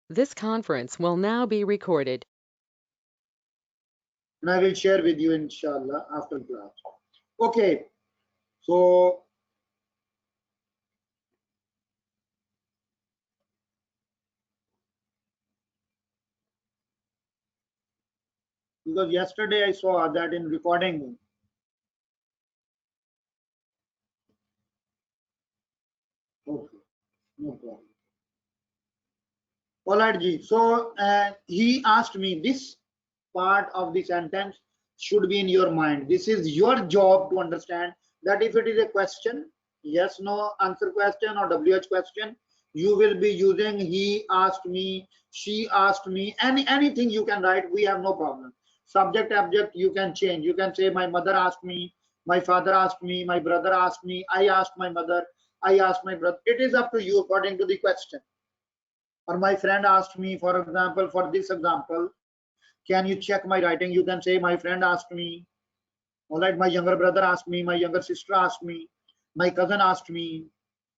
This conference will now be recorded. And I will share with you inshallah after class. Okay, so because yesterday I saw that in recording. Okay, no problem. All right, Ji. So he asked me, this part of the sentence should be in your mind. This is your job to understand that if it is a question, yes, no answer question or WH question, you will be using he asked me, she asked me, anything you can write. We have no problem. Subject, object, you can change. You can say my mother asked me, my father asked me, my brother asked me, I asked my mother, I asked my brother. It is up to you according to the question. Or my friend asked me, for example, for this example, can you check my writing? You can say my friend asked me. All right, my younger brother asked me, my younger sister asked me, my cousin asked me.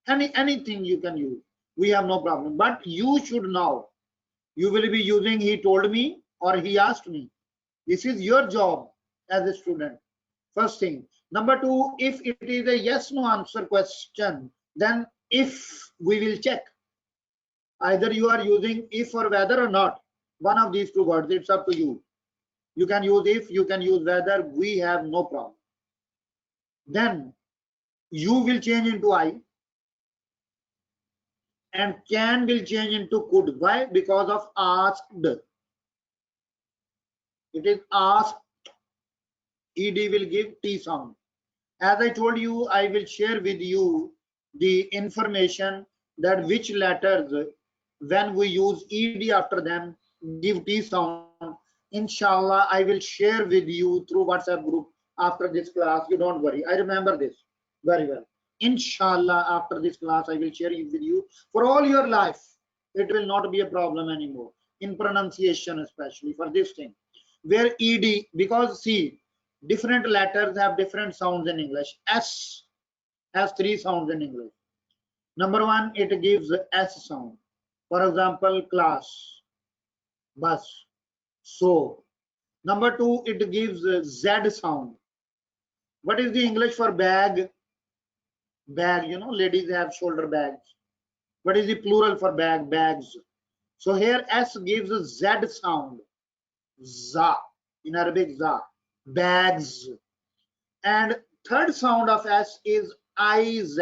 Anything you can use. We have no problem. But you should know. You will be using he told me or he asked me. This is your job as a student. First thing. Number two, if it is a yes no answer question, then if we will check. Either you are using if or whether or not. One of these two words. It's up to you. You can use if, you can use whether. We have no problem. Then you will change into I and can will change into could. Why? Because of asked. It is asked. Ed will give T sound. As I told you, I will share with you the information that which letters, when we use ed after them, give T sound. Inshallah, I will share with you through WhatsApp group after this class. You don't worry. I remember this very well. Inshallah, after this class, I will share it with you for all your life. It will not be a problem anymore in pronunciation, especially for this thing. Where ed, because see, different letters have different sounds in English. S has three sounds in English. Number one, it gives S sound. For example, class, bus, so. Number two, it gives Z sound. What is the English for bag? Bag, ladies have shoulder bags. What is the plural for bag? Bags. So here S gives a Z sound. Za. In Arabic, za. Bags. And third sound of S is IZ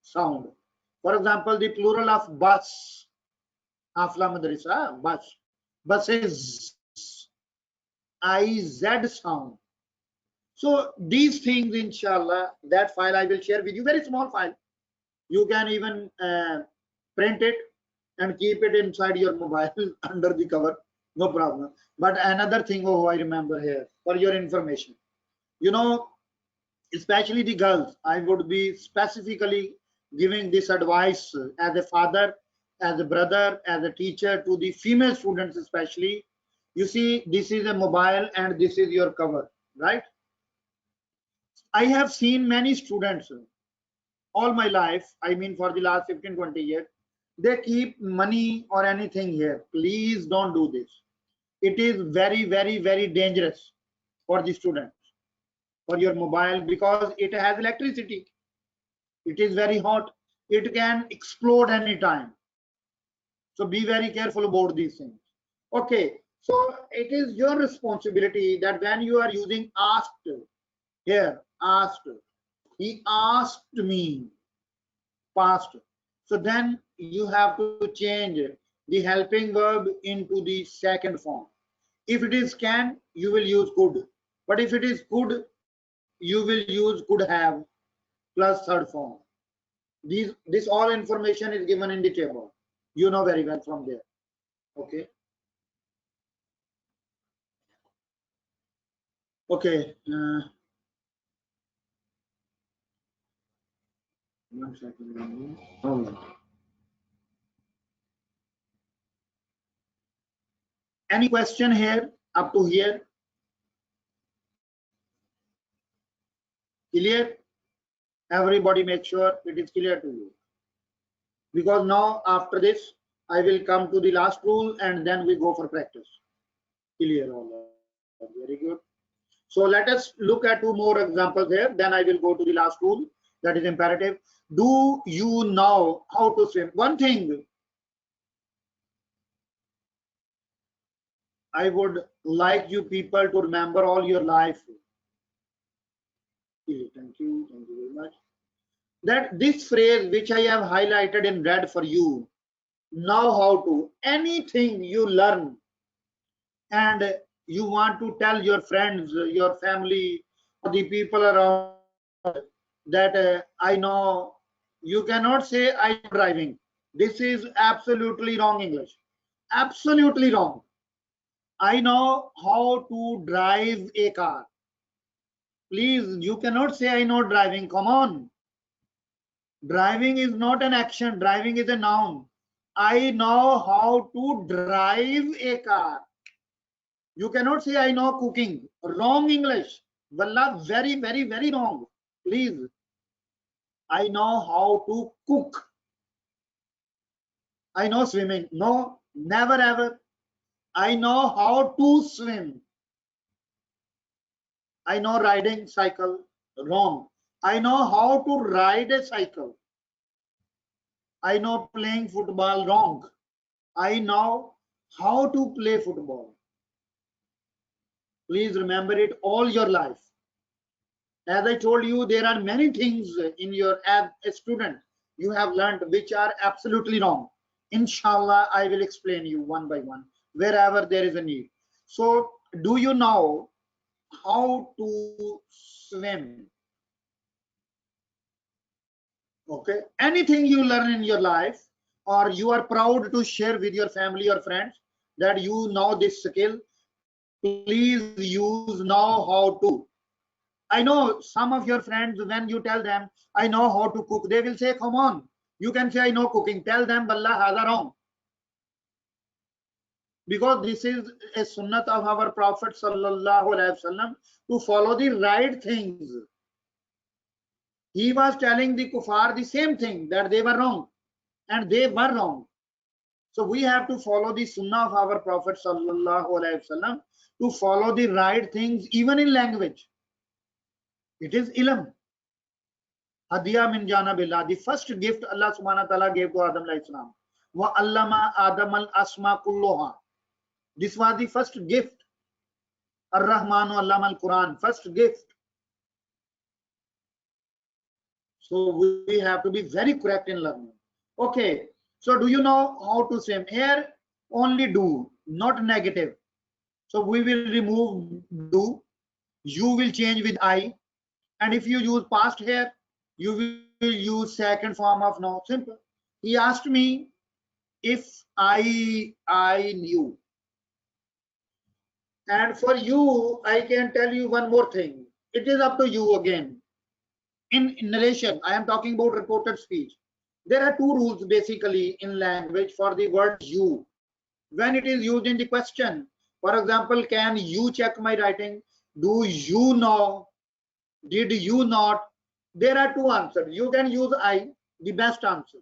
sound. For example, the plural of bus. Afla madrasa, bus. Bus is IZ sound. So these things, inshallah, that file I will share with you, very small file. You can even print it and keep it inside your mobile under the cover, no problem. But another thing, oh, I remember here for your information, especially the girls, I would be specifically giving this advice as a father, as a brother, as a teacher to the female students, especially. You see, this is a mobile and this is your cover, right? I have seen many students all my life, I mean for the last 15-20 years, they keep money or anything here. Please don't do this. It is very, very, very dangerous for the students, for your mobile, because it has electricity. It is very hot. It can explode anytime. So be very careful about these things. Okay, so it is your responsibility that when you are using asked here, asked, he asked me, past. So then you have to change the helping verb into the second form. If it is can, you will use could. But if it is could, you will use could have plus third form. This all information is given in the table. You know very well from there. Okay. Okay. 1 second. Any question here up to here? Clear? Everybody make sure it is clear to you. Because now after this, I will come to the last rule and then we go for practice. Clear all that. Very good. So let us look at two more examples here. Then I will go to the last rule, that is imperative. Do you know how to swim? One thing I would like you people to remember all your life. Thank you very much. That this phrase which I have highlighted in red for you, know how to, anything you learn and you want to tell your friends, your family, the people around that I know, you cannot say I am driving. This is absolutely wrong English. Absolutely wrong. I know how to drive a car. Please, you cannot say I know driving. Come on. Driving is not an action. Driving is a noun. I know how to drive a car. You cannot say I know cooking. Wrong English. Wallah, very, very, very wrong. Please. I know how to cook. I know swimming. No, never ever. I know how to swim. I know riding cycle. Wrong. I know how to ride a cycle. I know playing football. Wrong. I know how to play football. Please remember it all your life. As I told you, there are many things in your, as a student, you have learned which are absolutely wrong. Inshallah, I will explain you one by one wherever there is a need. So, do you know how to swim? Okay, anything you learn in your life or you are proud to share with your family or friends that you know this skill, please use know how to. I know some of your friends, when you tell them I know how to cook, they will say, come on, you can say I know cooking. Tell them Wallah hada wrong, because this is a sunnat of our Prophet sallallahu alaihi wasallam to follow the right things. He was telling the kuffar the same thing, that they were wrong, and they were wrong. So we have to follow the sunnah of our Prophet sallallahu alaihi wasallam to follow the right things, even in language. It is ilm. Hadiya min janabillah. The first gift Allah subhanahu wa ta'ala gave to Adam alayhi salam. Wa allama Adam al asma kulluha. This was the first gift. Ar-Rahmanu allama al-Quran. First gift. So we have to be very correct in learning. Okay. So do you know how to swim? Here only do, not negative. So we will remove do. You will change with I. And if you use past here, you will use second form of now. Simple. He asked me if I knew. And for you, I can tell you one more thing. It is up to you again. In narration, I am talking about reported speech. There are two rules basically in language for the word you. When it is used in the question, for example, can you check my writing? Do you know? Did you not? There are two answers. You can use I, the best answer,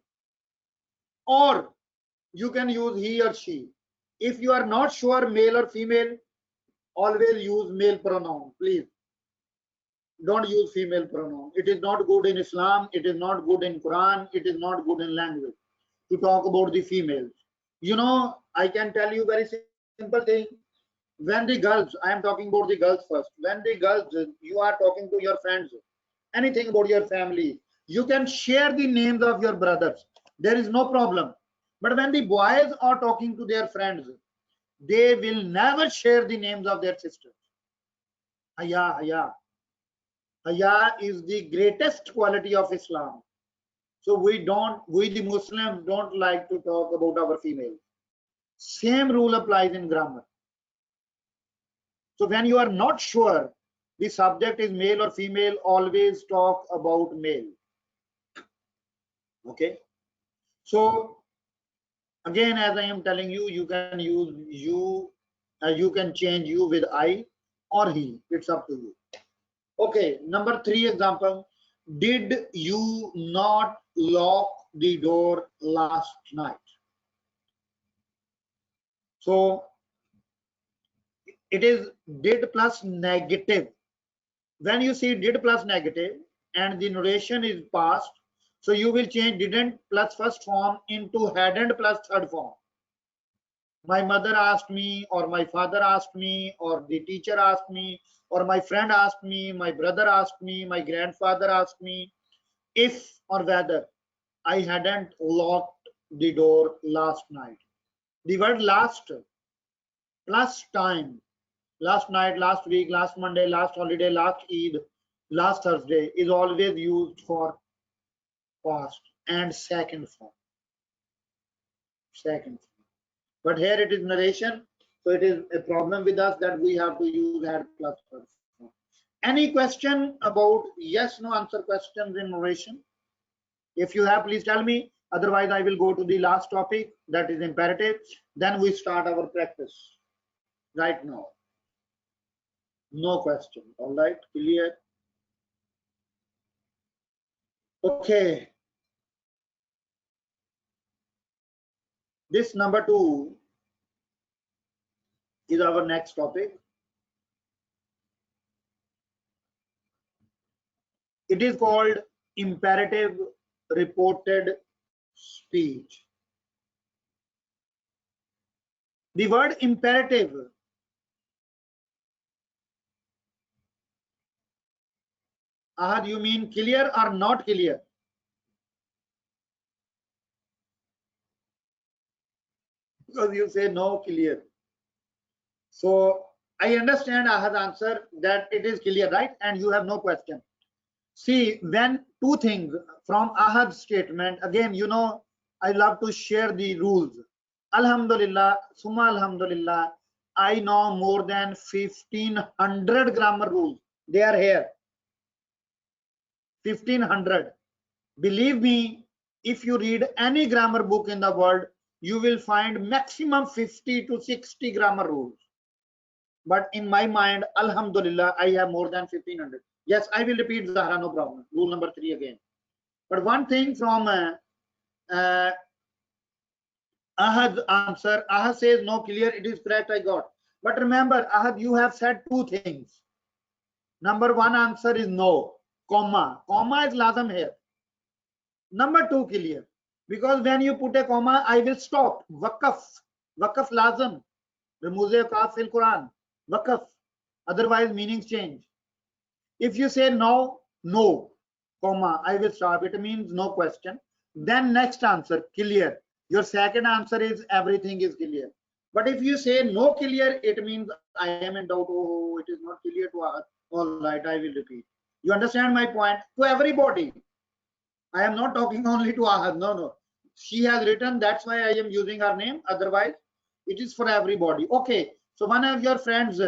or you can use he or she. If you are not sure male or female, always use male pronoun. Please don't use female pronoun. It is not good in Islam. It is not good in Quran. It is not good in language to talk about the females. You know, I can tell you very simple thing. When the girls, I am talking about the girls first. When the girls, you are talking to your friends, anything about your family, you can share the names of your brothers. There is no problem. But when the boys are talking to their friends, they will never share the names of their sisters. Haya, haya. Haya is the greatest quality of Islam. So we the Muslims don't like to talk about our females. Same rule applies in grammar. So when you are not sure the subject is male or female, always talk about male. Okay. So again, as I am telling you, you can use you, you can change you with I or he. It's up to you. Okay, number 3 example. Did you not lock the door last night? So it is did plus negative. When you see did plus negative and the narration is past, so you will change didn't plus first form into hadn't plus third form. My mother asked me, or my father asked me, or the teacher asked me, or my friend asked me, my brother asked me, my grandfather asked me if or whether I hadn't locked the door last night. The word last plus time, last night, last week, last Monday, last holiday, last Eid, last Thursday is always used for past and second form. Second form. But here it is narration, so it is a problem with us that we have to use had plus first form. Any question about yes, no answer questions in narration? If you have, please tell me. Otherwise, I will go to the last topic, that is imperative. Then we start our practice right now. No question. All right, clear? Okay. This number 2 is our next topic. It is called imperative reported speech. The word imperative Ahad, you mean clear or not clear? Because you say no clear. So I understand Ahad's answer that it is clear, right? And you have no question. See, when two things from Ahad's statement, again, you know, I love to share the rules. Alhamdulillah, Summa Alhamdulillah, I know more than 1500 grammar rules. They are here. 1500. Believe me, if you read any grammar book in the world, you will find maximum 50 to 60 grammar rules. But in my mind, Alhamdulillah, I have more than 1500. Yes, I will repeat Zahra, no problem. Rule number 3 again. But one thing from Ahad's answer, Ahad says no clear, it is correct, I got. But remember, Ahad, you have said two things. Number 1 answer is no, comma. Comma is lazim here. Number 2 clear. Because when you put a comma, I will stop. Waqaf. Waqaf lazim. Remuze kaf fil Quran. Waqaf. Otherwise, meanings change. If you say no, no, comma, I will stop. It means no question. Then next answer, clear. Your second answer is everything is clear. But if you say no clear, it means I am in doubt. Oh, it is not clear to us. All right, I will repeat. You understand my point? To everybody. I am not talking only to Ahad. No, no. She has written, that's why I am using her name. Otherwise, it is for everybody. Okay. So one of your friends,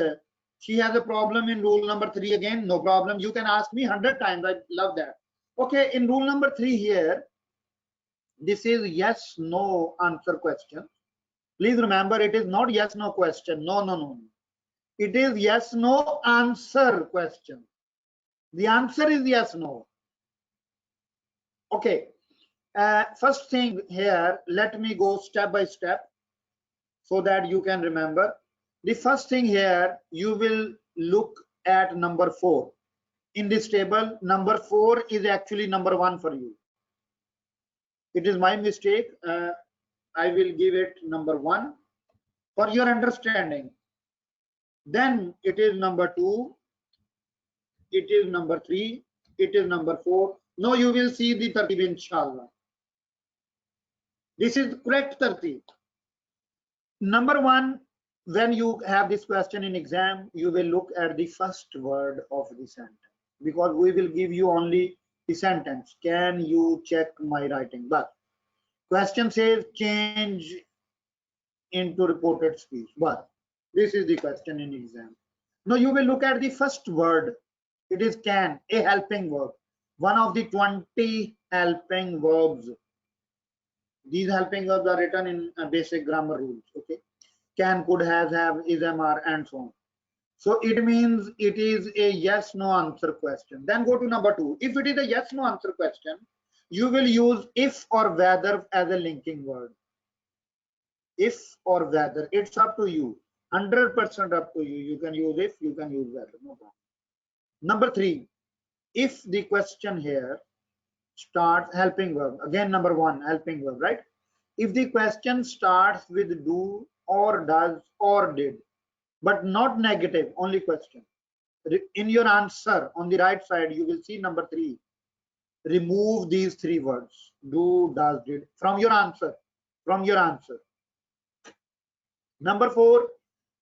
she has a problem in rule number 3 again. No problem. You can ask me 100 times. I love that. Okay. In rule number 3 here, this is yes, no answer question. Please remember, it is not yes, no question. No, no, no. It is yes, no answer question. The answer is yes, no. Okay. First thing here, let me go step by step so that you can remember. The first thing here, you will look at number 4. In this table, number 4 is actually number 1 for you. It is my mistake. I will give it number 1 for your understanding. Then it is number 2. It is number 3. It is number 4. Now you will see the tartib, inshallah. This is correct tartib. Number 1, when you have this question in exam, you will look at the first word of the sentence, because we will give you only the sentence. Can you check my writing? But question says change into reported speech. But this is the question in exam. Now you will look at the first word. It is can, a helping verb. One of the 20 helping verbs. These helping verbs are written in basic grammar rules. Okay. Can, could, has, have, is, am, are, and so on. So it means it is a yes, no answer question. Then go to number 2. If it is a yes, no answer question, you will use if or whether as a linking word. if or whether. It's up to you. 100% up to you. You can use if, you can use whether. No problem. Number 3, if the question here starts helping verb. Again, number 1, helping verb, right? If the question starts with do or does or did, but not negative, only question. In your answer on the right side, you will see number 3. Remove these 3 words, do, does, did, from your answer. From your answer. Number 4,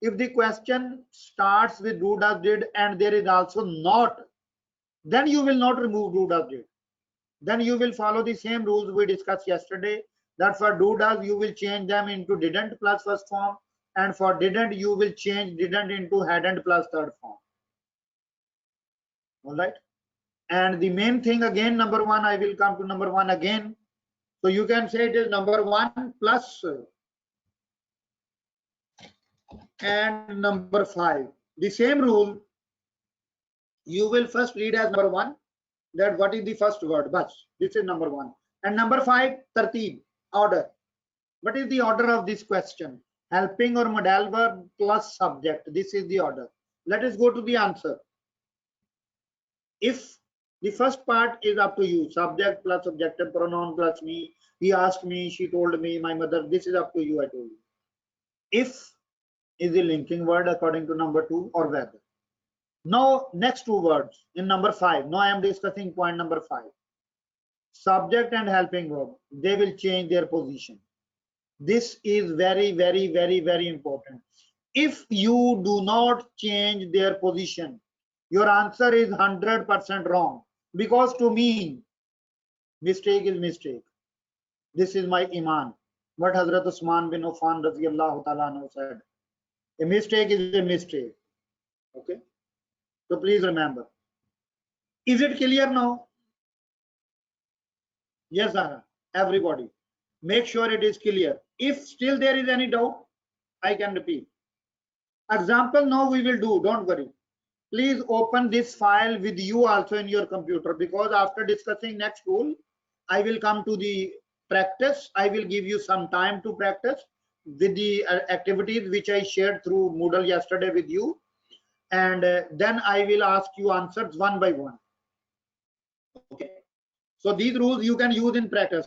if the question starts with do, does, did, and there is also not, then you will not remove do, does, did. Then you will follow the same rules we discussed yesterday, that for do, does, you will change them into didn't plus first form, and for didn't, you will change didn't into hadn't plus third form. All right. And the main thing again, number 1, I will come to number 1 again. So you can say it is number 1 plus and number 5. The same rule, you will first read as number 1, that what is the first word, bas. This is number 1. And number 5, tartib, order. What is the order of this question? Helping or modal verb plus subject. This is the order. Let us go to the answer. If the first part is up to you, subject plus subjective pronoun plus me, he asked me, she told me, my mother, this is up to you, I told you. If is the linking word according to number 2 or whether. Now next 2 words in number 5. Now I am discussing point number 5. Subject and helping verb, they will change their position. This is very, very, very, very important. If you do not change their position, your answer is 100% wrong, because to me, mistake is mistake. This is my iman. What Hazrat Usman bin Affan radiyallahu ta'ala said. A mistake is a mistake. Okay. So please remember. Is it clear now? Yes, Zahra. Everybody. Make sure it is clear. If still there is any doubt, I can repeat. Example now we will do. Don't worry. Please open this file with you also in your computer, because after discussing next rule, I will come to the practice. I will give you some time to practice with the activities which I shared through Moodle yesterday with you, and then I will ask you answers one by one. Okay. So these rules you can use in practice.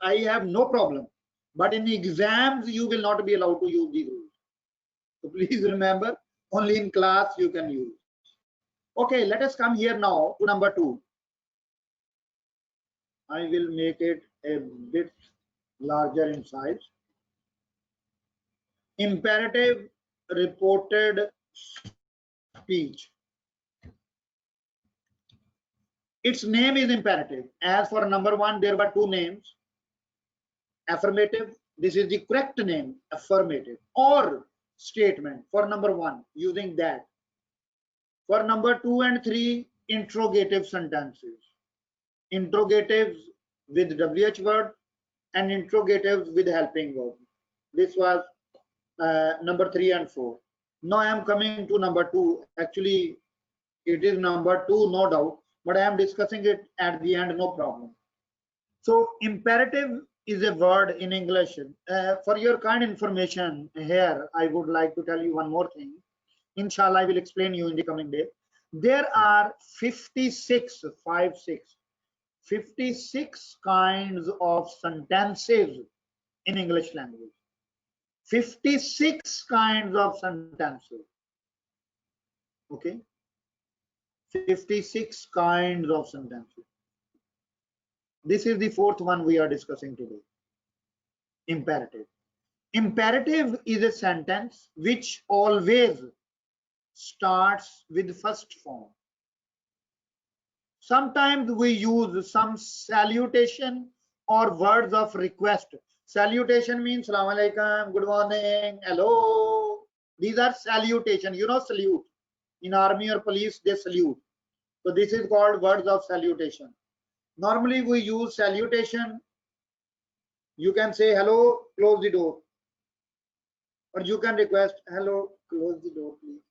I have no problem, but in exams you will not be allowed to use these rules. So please remember, only in class you can use. Okay, let us come here now to number 2. I will make it a bit larger in size. Imperative reported speech. Its name is imperative. As for number 1, there were 2 names. Affirmative, this is the correct name, affirmative, or statement for number 1, using that. For number 2 and 3, interrogative sentences. Interrogatives with WH word and interrogatives with helping verb. This was number 3 and 4. Now I am coming to number 2. Actually, it is number 2, no doubt, but I am discussing it at the end, no problem. So imperative is a word in English. For your kind information here, I would like to tell you one more thing. Inshallah, I will explain you in the coming day. There are 56 kinds of sentences in English language. 56 kinds of sentences. Okay. 56 kinds of sentences. This is the 4th one we are discussing today. Imperative. Imperative is a sentence which always starts with first form. Sometimes we use some salutation or words of request. Salutation means Salaam alaikum, good morning, hello. These are salutation. You know, salute. In army or police, they salute. So this is called words of salutation. Normally we use salutation. You can say hello, close the door. Or you can request hello, close the door, please.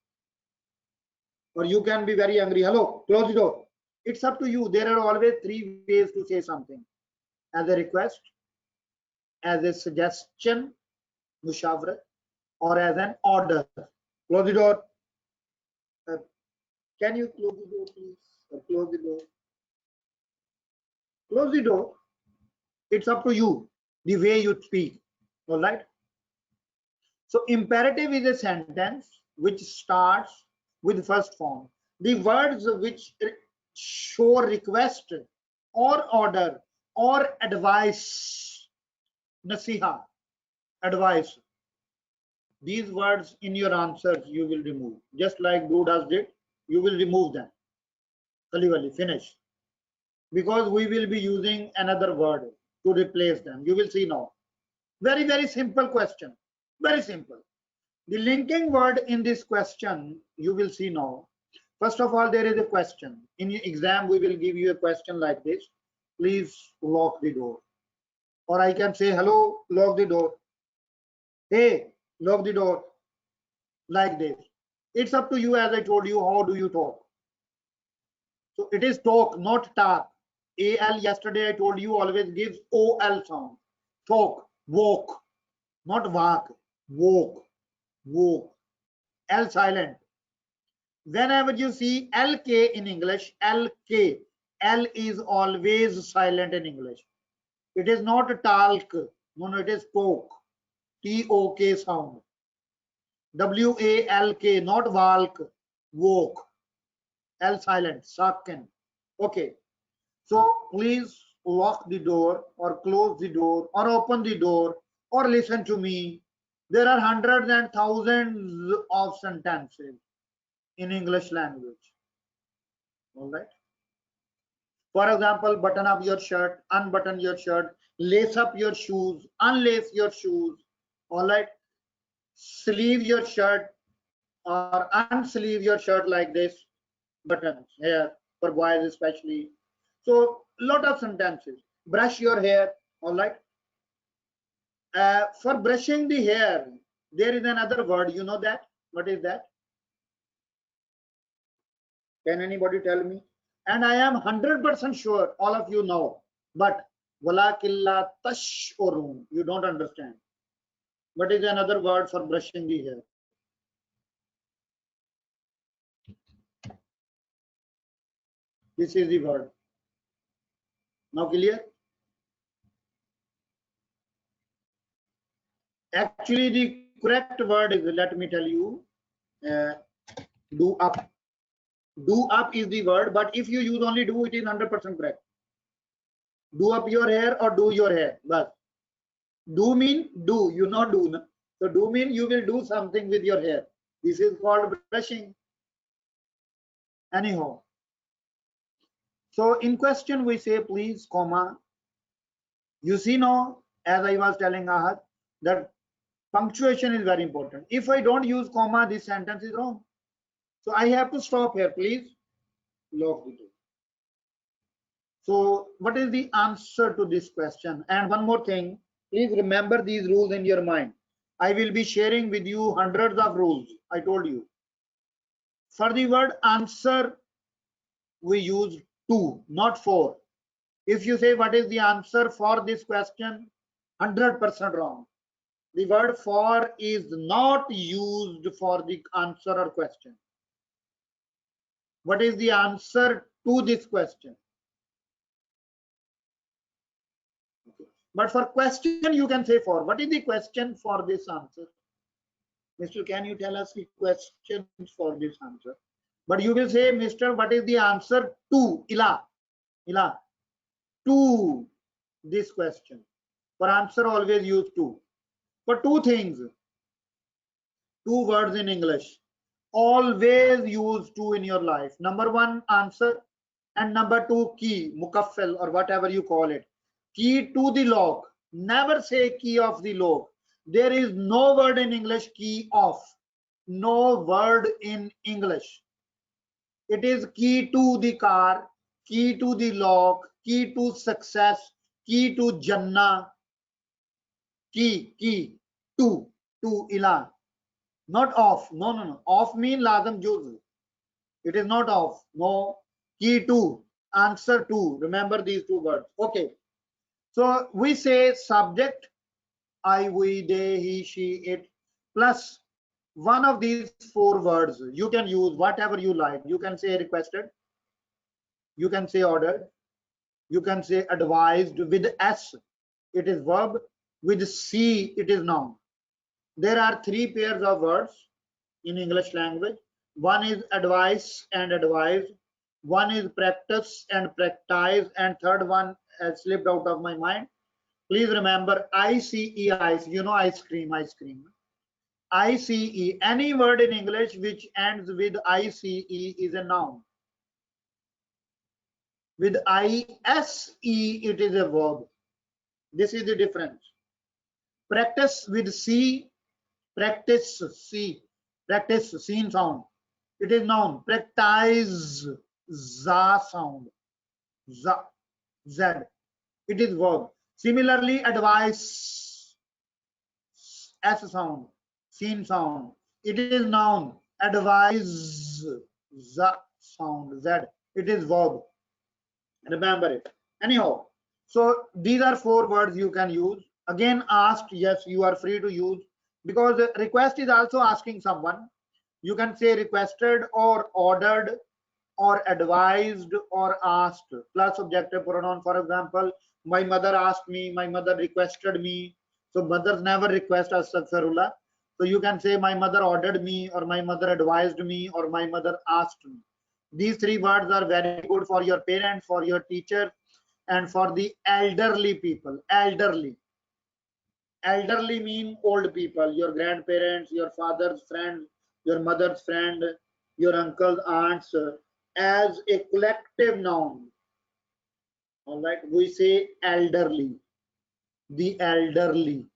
Or you can be very angry, hello, close the door. It's up to you. There are always 3 ways to say something: as a request, as a suggestion, Mushawara, or as an order. Close the door. Can you close the door, please? Close the door. Close the door. It's up to you, the way you speak. All right. So imperative is a sentence which starts with first form. The words which show request or order or advice, nasiha, advice. These words in your answers you will remove. Just like Buddhas did, you will remove them. Kali finish. Because we will be using another word to replace them. You will see now. Very, very simple question. Very simple. The linking word in this question, you will see now. First of all, there is a question. In your exam, we will give you a question like this. Please lock the door. Or I can say, hello, lock the door. Hey, lock the door. Like this. It's up to you, as I told you, how do you talk. So it is talk, not talk. AL, yesterday I told you, always gives OL sound. Talk, walk, not walk, walk, walk. L silent. Whenever you see LK in English, LK, L is always silent in English. It is not talk, no, it is talk, TOK sound. WALK, not walk, walk, L silent, sakin. Okay, so please lock the door or close the door or open the door or listen to me. There are hundreds and thousands of sentences in English language. All right. For example, button up your shirt, unbutton your shirt, lace up your shoes, unlace your shoes. All right. Sleeve your shirt or unsleeve your shirt like this. Buttons here for boys especially. So lot of sentences. Brush your hair. All right. For brushing the hair, there is another word. You know that? What is that? Can anybody tell me? And I am 100% sure all of you know, but walakilla tashurun, you don't understand. What is another word for brushing the hair? This is the word. Now clear? Actually, the correct word is, let me tell you, do up. Do up is the word, but if you use only do, it is 100% correct. Do up your hair or do your hair. But do mean do, you not do. No? So do mean you will do something with your hair. This is called brushing. Anyhow. So in question we say please, comma. You see now, as I was telling Ahad, that punctuation is very important. If I don't use comma, this sentence is wrong. So I have to stop here, please. Lock the door. So what is the answer to this question? And one more thing, please remember these rules in your mind. I will be sharing with you hundreds of rules. I told you. For the word answer, we use to, not for. If you say what is the answer for this question, 100% wrong. The word for is not used for the answer or question. What is the answer to this question? But for question, you can say for. What is the question for this answer? Mister, can you tell us the questions for this answer? But you will say, Mister, what is the answer to ila? Ila, to this question. For answer, always use to. For two things, two words in English. Always use to in your life. Number one, answer, and number two, key, mukaffal, or whatever you call it. Key to the lock. Never say key of the lock. There is no word in English key off. No word in English. It is key to the car, key to the lock, key to success, key to Jannah. Key, to ila. Not off. No. Off mean lazim juz. It is not off. No. Key to, answer to. Remember these two words. Okay. So we say subject, I, we, they, he, she, it, plus one of these four words. You can use whatever you like. You can say requested, you can say ordered, you can say advised. With S, it is verb. With C, it is noun. There are three pairs of words in English language. One is advice and advise. One is practice and practice. And third one has slipped out of my mind. Please remember ICE, ice. You know ice cream, ice cream. ICE, any word in English which ends with ICE is a noun. With ISE, it is a verb. This is the difference. Practice with C, practice C, practice seen sound. It is noun. Practice za sound. Z, Z. It is verb. Similarly, advice S sound, seen sound. It is noun. Advise Z sound. Z. It is verb. Remember it. Anyhow, so these are four words you can use. Again, asked, yes, you are free to use, because request is also asking someone. You can say requested or ordered or advised or asked plus subjective pronoun. For example, my mother asked me, my mother requested me. So mothers never request astaghfirullah. So you can say my mother ordered me, or my mother advised me, or my mother asked me. These three words are very good for your parents, for your teacher, and for the elderly people. Elderly mean old people, your grandparents, your father's friend, your mother's friend, your uncles, aunts, as a collective noun. All right, we say elderly, the elderly,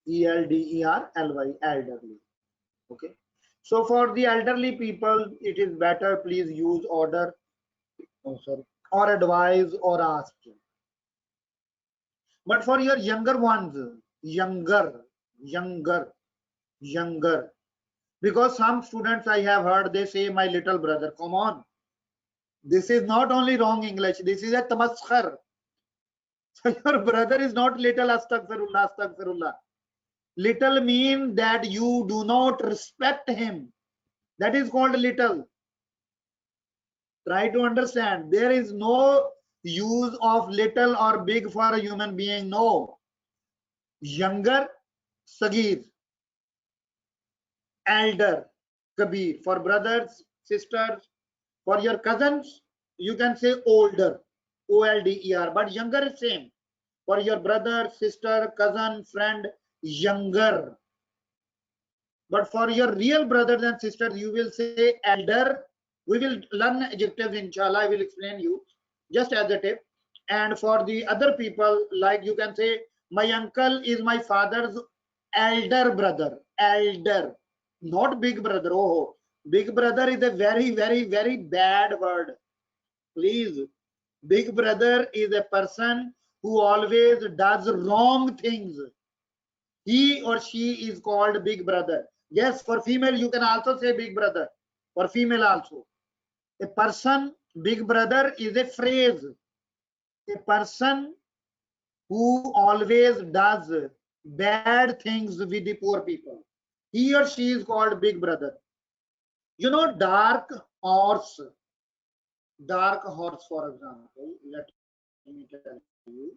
ELDERLY, elderly. Okay, so for the elderly people, it is better, please use order, or advise or ask. But for your younger ones, younger, because some students I have heard, they say my little brother. Come on, this is not only wrong English, this is a tamaskhar. So your brother is not little, astaghfirullah, astaghfirullah. Little mean that you do not respect him. That is called little. Try to understand. There is no use of little or big for a human being. No. Younger, sagir. Elder, kabir. For brothers, sisters, for your cousins, you can say older, OLDER, but younger is same. For your brother, sister, cousin, friend, younger. But for your real brothers and sisters, you will say elder. We will learn adjectives, inshallah. I will explain you just as a tip. And for the other people, like you can say, my uncle is my father's elder brother. Elder, not big brother. Oh, big brother is a very, very, very bad word. Please, big brother is a person who always does wrong things. He or she is called big brother. Yes, for female, you can also say big brother. For female also. A person, big brother is a phrase. A person who always does bad things with the poor people. He or she is called big brother. You know, dark horse, for example, let me tell you.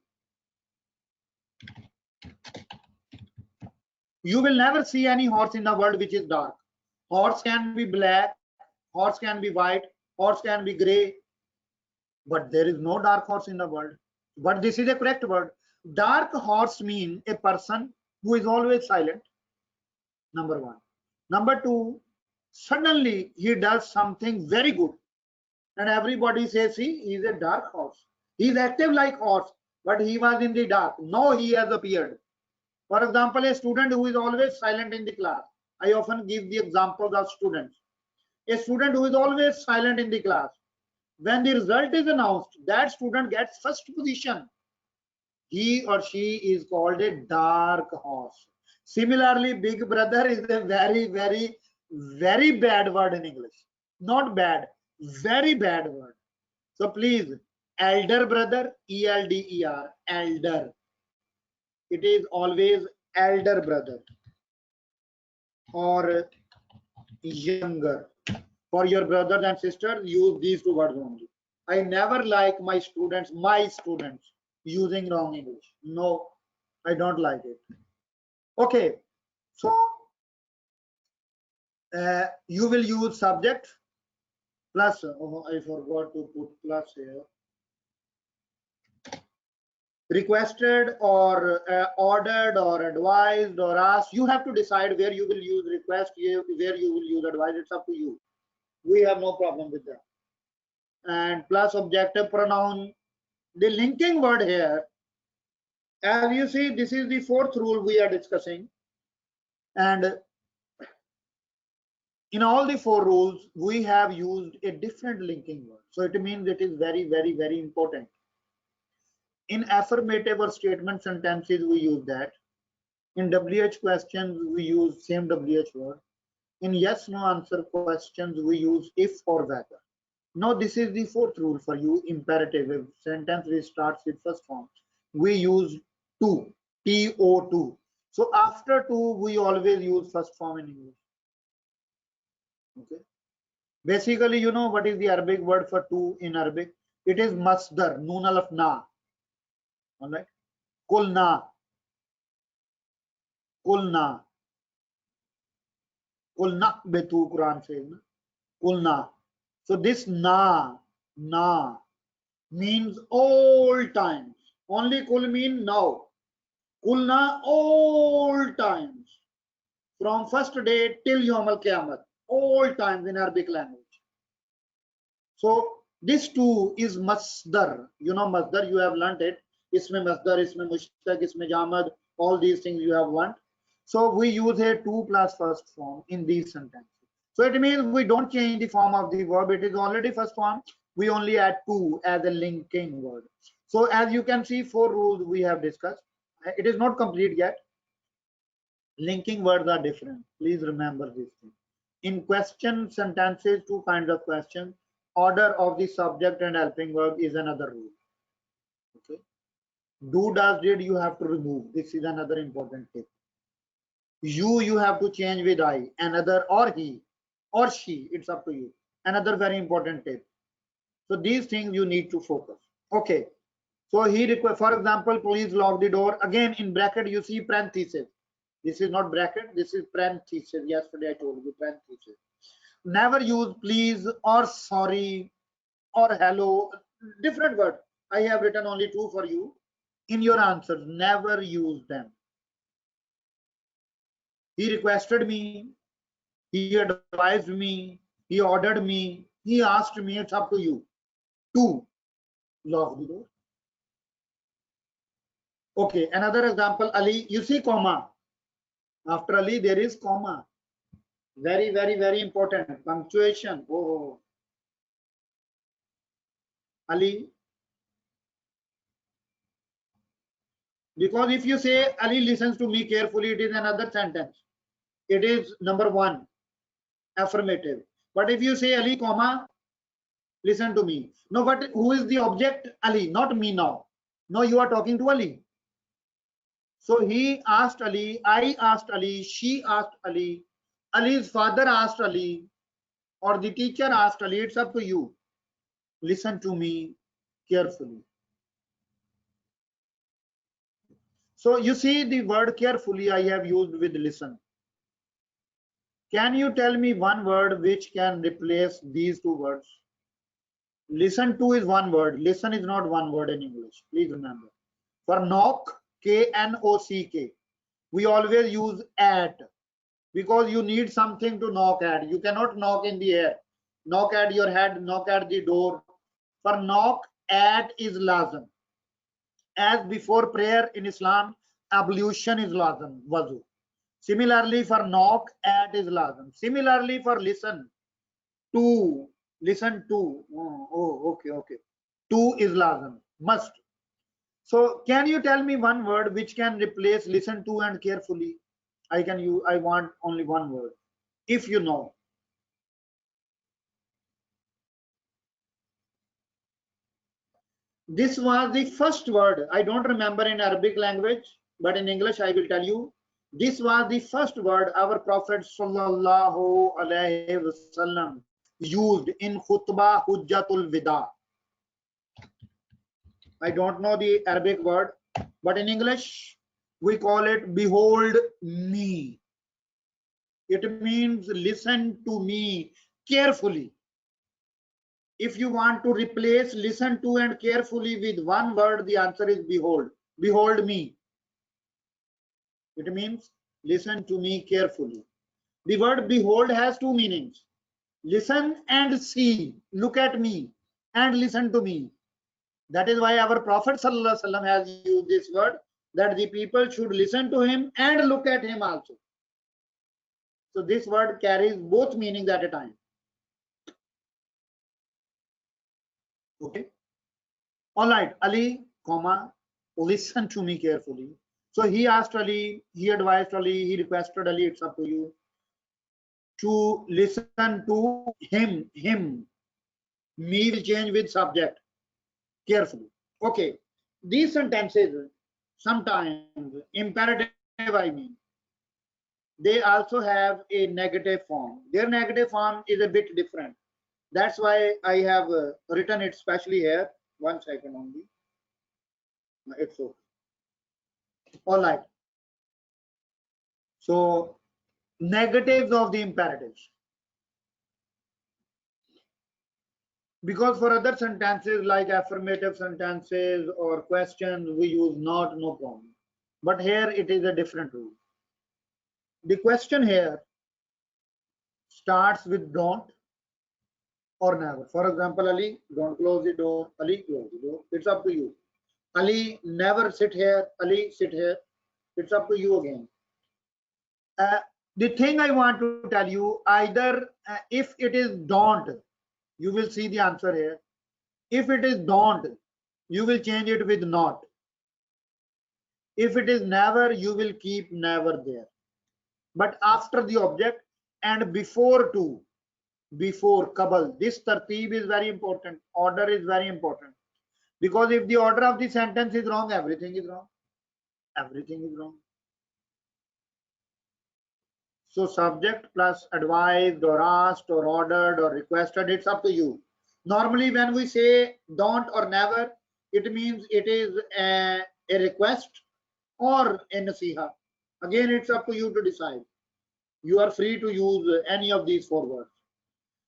You will never see any horse in the world which is dark. Horse can be black, horse can be white, horse can be gray, but there is no dark horse in the world. But this is a correct word. Dark horse means a person who is always silent, number one. Number two, suddenly he does something very good, and everybody says, see, he is a dark horse. He is active like horse, but he was in the dark. Now he has appeared. For example, a student who is always silent in the class. I often give the examples of students. A student who is always silent in the class. When the result is announced, that student gets first position. He or she is called a dark horse. Similarly, big brother is a very, very, very bad word in English. Not bad, very bad word. So please, elder brother, ELDER, elder. it is always elder brother or younger. For your brothers and sisters, use these two words only. I never like my students using wrong English. No, I don't like it. Okay, so you will use subject plus, oh, I forgot to put plus here. Requested or ordered or advised or asked. You have to decide where you will use request, where you will use advice. It's up to you. We have no problem with that. And plus objective pronoun. The linking word here, as you see, this is the fourth rule we are discussing. And in all the four rules, we have used a different linking word. So it means it is very, very, very important. In affirmative or statement sentences, we use that. In WH questions, we use same WH word. In yes, no answer questions, we use if or whether. Now, this is the fourth rule for you, imperative. If sentence which starts with first form, we use to, to. So after to, we always use first form in English. Okay. Basically, you know what is the Arabic word for to in Arabic? It is masdar, noon alaf na. All right. Kulna. Kulna. Kulna betu, Quran says. Kulna. So this na means all times. Only kul mean now. Kulna all times. From first day till Yawm al-Qiyamah. All times in Arabic language. So this too is masdar. You know masdar, you have learnt it. Isme masdar, isme mushtaq, isme jamad, all these things you have learnt. So we use a to plus first form in these sentences. So it means we don't change the form of the verb. It is already first form. We only add to as a linking word. So as you can see, four rules we have discussed. It is not complete yet. Linking words are different. Please remember this thing. In question sentences, two kinds of questions. Order of the subject and helping verb is another rule. Okay. Do, does, did you have to remove. This is another important tip. You have to change with I. Another or he or she. It's up to you. Another very important tip. So these things you need to focus. Okay. So he request, for example, please lock the door. Again in bracket you see parenthesis. This is not bracket, this is parenthesis. Yesterday I told you parenthesis. Never use please or sorry or hello. Different word. I have written only two for you. In your answers, never use them. He requested me. He advised me. He ordered me. He asked me. It's up to you. To lock the door. Okay, another example, Ali, you see comma. After Ali, there is comma. Very, very, very important. Punctuation. Oh, Ali. Because if you say Ali listens to me carefully, it is another sentence. It is number one, affirmative. But if you say Ali, comma, listen to me. No, but who is the object? Ali, not me now. No, you are talking to Ali. So he asked Ali, I asked Ali, she asked Ali, Ali's father asked Ali, or the teacher asked Ali. It's up to you. Listen to me carefully. So you see the word carefully I have used with listen. Can you tell me one word which can replace these two words? Listen to is one word. Listen is not one word in English. Please remember. For knock, K-N-O-C-K, we always use at, because you need something to knock at. You cannot knock in the air. Knock at your head, knock at the door. For knock, at is lazim. As before prayer in Islam, ablution is lazim, wazu. Similarly, for knock, at is lazim. Similarly, for listen, to, listen to. Oh, okay. To is lazim, must. So can you tell me one word which can replace listen to and carefully? I want only one word. If you know. This was the first word. I don't remember in Arabic language. but in English I will tell you. This was the first word our Prophet sallallahu alaihi wasallam used in khutbah Hujjatul Wida. I don't know the Arabic word, but in English we call it behold me. It means listen to me carefully. If you want to replace listen to and carefully with one word, the answer is behold. Behold me. It means listen to me carefully. The word behold has two meanings. Listen and see. Look at me and listen to me. That is why our Prophet ﷺ has used this word, that the people should listen to him and look at him also. So this word carries both meanings at a time. Okay. All right, Ali, comma, listen to me carefully. So he asked Ali, he advised Ali, he requested Ali, it's up to you, to listen to him. Me will change with subject carefully. Okay. These sentences, sometimes imperative, I mean, they also have a negative form. Their negative form is a bit different. That's why I have written it specially here. 1 second only. It's okay. All right. So negatives of the imperatives. Because for other sentences like affirmative sentences or questions, we use not, no problem. But here it is a different rule. The question here starts with don't or never. For example, Ali, don't close the door. Ali, close the door. It's up to you. Ali, never sit here. Ali, sit here. It's up to you again. The thing I want to tell you, either if it is don't, you will see the answer here. If it is don't, you will change it with not. If it is never, you will keep never there. But after the object and before to, before kabal, this tartib is very important. Order is very important. Because if the order of the sentence is wrong, everything is wrong. Everything is wrong. So subject plus advised or asked or ordered or requested, it's up to you. Normally when we say don't or never, it means it is a request or a nasiha. Again, it's up to you to decide. You are free to use any of these four words.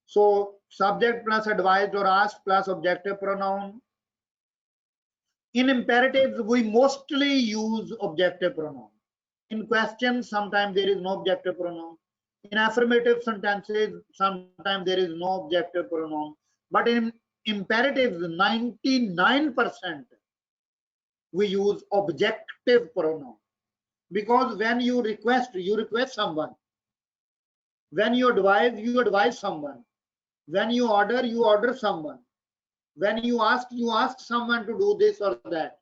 So subject plus advised or asked plus objective pronoun. In imperatives, we mostly use objective pronoun. In questions, sometimes there is no objective pronoun. In affirmative sentences, sometimes there is no objective pronoun. But in imperatives, 99% we use objective pronoun. Because when you request someone. When you advise someone. When you order someone. When you ask someone to do this or that.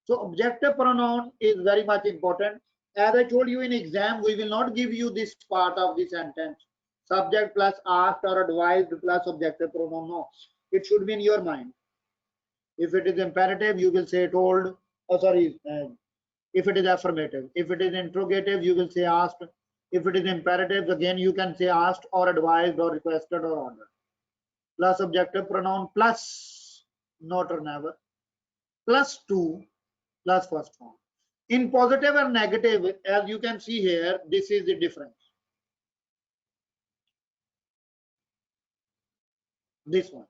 So objective pronoun is very much important. As I told you in exam, we will not give you this part of the sentence. Subject plus asked or advised plus objective pronoun. No, it should be in your mind. If it is imperative, you will say told. Oh, sorry. If it is affirmative. If it is interrogative, you will say asked. If it is imperative, again you can say asked or advised or requested or ordered. Plus objective pronoun plus not or never. Plus to plus first form. In positive and negative, as you can see here, this is the difference. This one.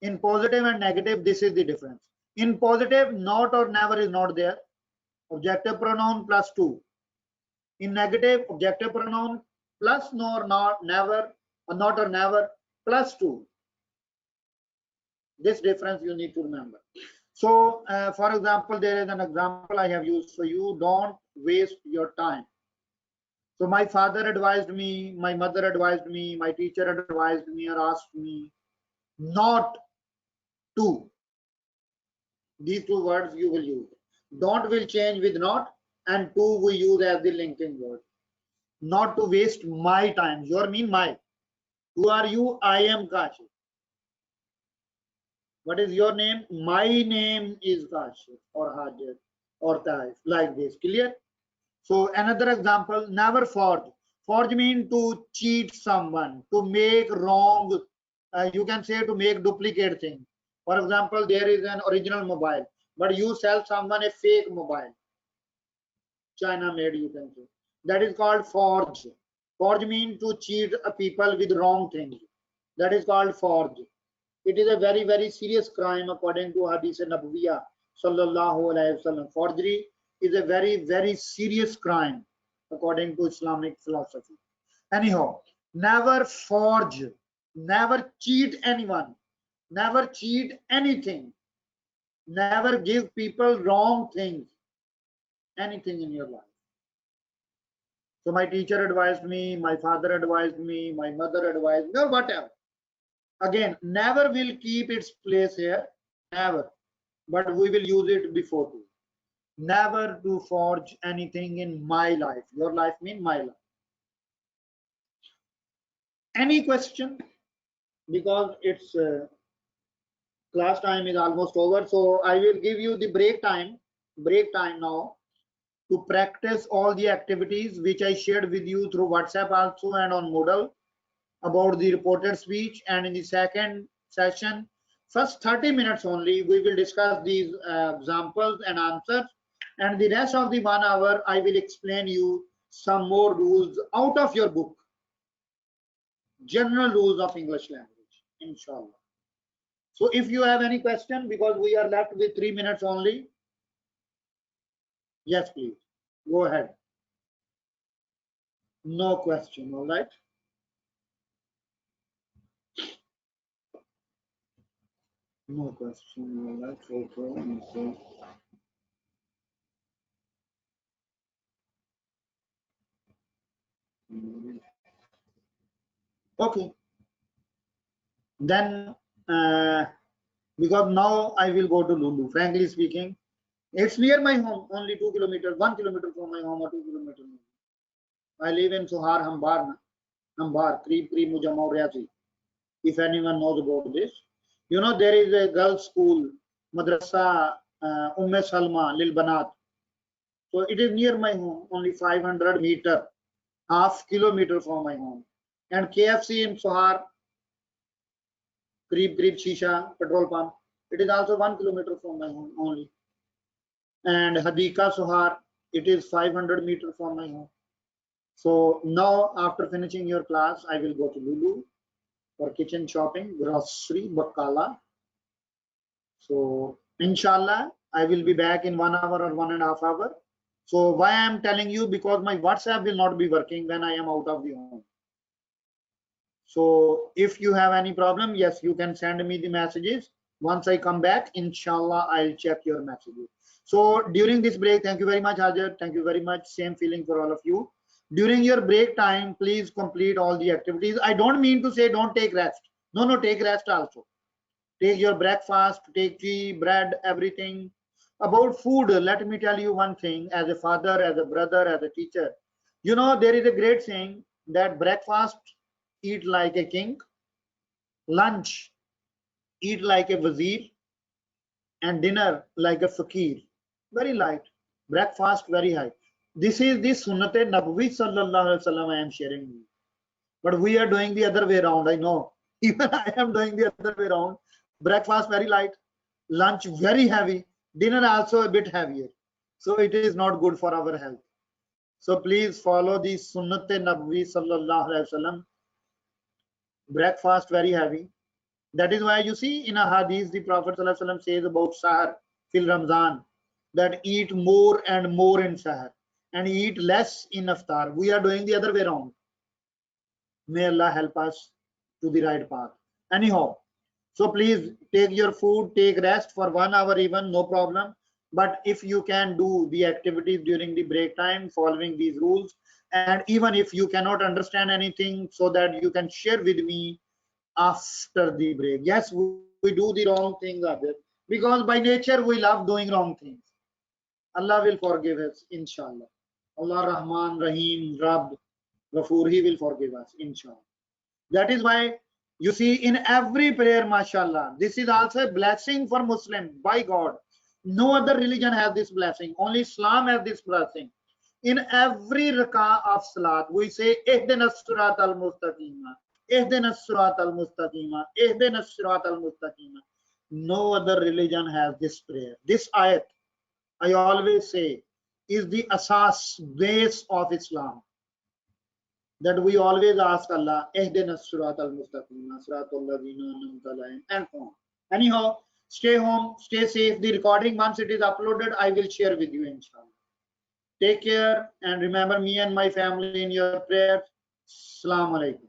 In positive and negative, this is the difference. In positive, not or never is not there. Objective pronoun plus to. In negative, objective pronoun plus nor not never or not or never plus to. This difference you need to remember. So, for example, there is an example I have used for you. Don't waste your time. So my father advised me, my mother advised me, my teacher advised me or asked me not to. These two words you will use. Don't will change with not, and to we use as the linking word. Not to waste my time. Your mean my. Who are you? I am Kashif. What is your name? My name is Kashif or Hajar होता है, like this. Clear? So another example, never forge. Forge means to cheat someone, to make wrong, you can say to make duplicate thing. For example, there is an original mobile, but you sell someone a fake mobile, China made, you can say. That is called forge. Forge means to cheat a people with wrong things. That is called forge. It is a very, very serious crime according to Hadith Nabawiyah sallallahu alaihi wasallam. Forgery is a very, very serious crime according to Islamic philosophy. Anyhow, never forge, never cheat anyone, never cheat anything, never give people wrong things, anything in your life. So my teacher advised me, my father advised me, my mother advised me, or whatever. Again, never will keep its place here, never, but we will use it before too. Never to forge anything in my life. Your life means my life. Any question? Because it's class time is almost over, so I will give you the break time now to practice all the activities which I shared with you through WhatsApp also and on Moodle about the reported speech. And in the second session, first 30 minutes only, we will discuss these examples and answers, and the rest of the 1 hour I will explain you some more rules out of your book, general rules of English language, inshallah. So if you have any question, because we are left with 3 minutes only, yes please, go ahead. No question, all right. No question, all right. Okay. Okay, then because now I will go to Lulu. Frankly speaking, it's near my home, only 2 kilometers, 1 kilometer from my home or 2 kilometers. I live in Sohar, Hambar, Creep, Mujama, Riazi. If anyone knows about this, you know there is a girls' school, Madrasa Salma, Lil Banat. So it is near my home, only 500 meter, half kilometer from my home. And KFC in Sohar, Creep Shisha petrol pump. It is also 1 kilometer from my home only. And Hadika Sohar, it is 500 meters from my home. So now after finishing your class, I will go to Lulu for kitchen shopping, grocery, bakala. So inshallah, I will be back in 1 hour or 1.5 hours. So why I am telling you, because my WhatsApp will not be working when I am out of the home. So if you have any problem, yes, you can send me the messages. Once I come back, inshallah, I'll check your messages. So during this break, thank you very much, Hajar. Thank you very much. Same feeling for all of you. During your break time, please complete all the activities. I don't mean to say don't take rest. No, take rest also. Take your breakfast, take tea, bread, everything. About food, let me tell you one thing, as a father, as a brother, as a teacher. You know, there is a great saying that breakfast, eat like a king, lunch, eat like a wazir, and dinner like a fakir. Very light. Breakfast, very high. This is the Sunnat Nabawi sallallahu alaihi wasallam I am sharing with you. But we are doing the other way around, I know. Even I am doing the other way around. Breakfast very light, lunch very heavy, dinner also a bit heavier. So it is not good for our health. So please follow the Sunnat Nabawi sallallahu alaihi wasallam. Breakfast very heavy. That is why you see in a hadith the Prophet sallallahu alaihi wasallam says about sahar fil Ramzan, that eat more and more in sahar and eat less in iftar. We are doing the other way around. May Allah help us to the right path. Anyhow, so please take your food, take rest for 1 hour even, no problem. But if you can do the activities during the break time following these rules, and even if you cannot understand anything, so that you can share with me after the break. Yes, we do the wrong things, because by nature we love doing wrong things. Allah will forgive us, inshallah. Allah Rahman, Rahim, Rabb, Ghafoor, He will forgive us, inshallah. That is why you see in every prayer, mashallah, this is also a blessing for Muslim by God. No other religion has this blessing. Only Islam has this blessing. In every rak'ah of salat, we say, Ihdinas sirat al-mustaqima, Ihdinas sirat al-mustaqima, Ihdinas sirat al-mustaqima. No other religion has this prayer. This ayat, I always say, is the asas base of Islam. That we always ask Allah, Ihdinas sirat al-mustaqima, siratal ladhina an'amta alayhim, and so on. Anyhow, stay home, stay safe. The recording, once it is uploaded, I will share with you, inshallah. Take care and remember me and my family in your prayers. Assalamu alaikum.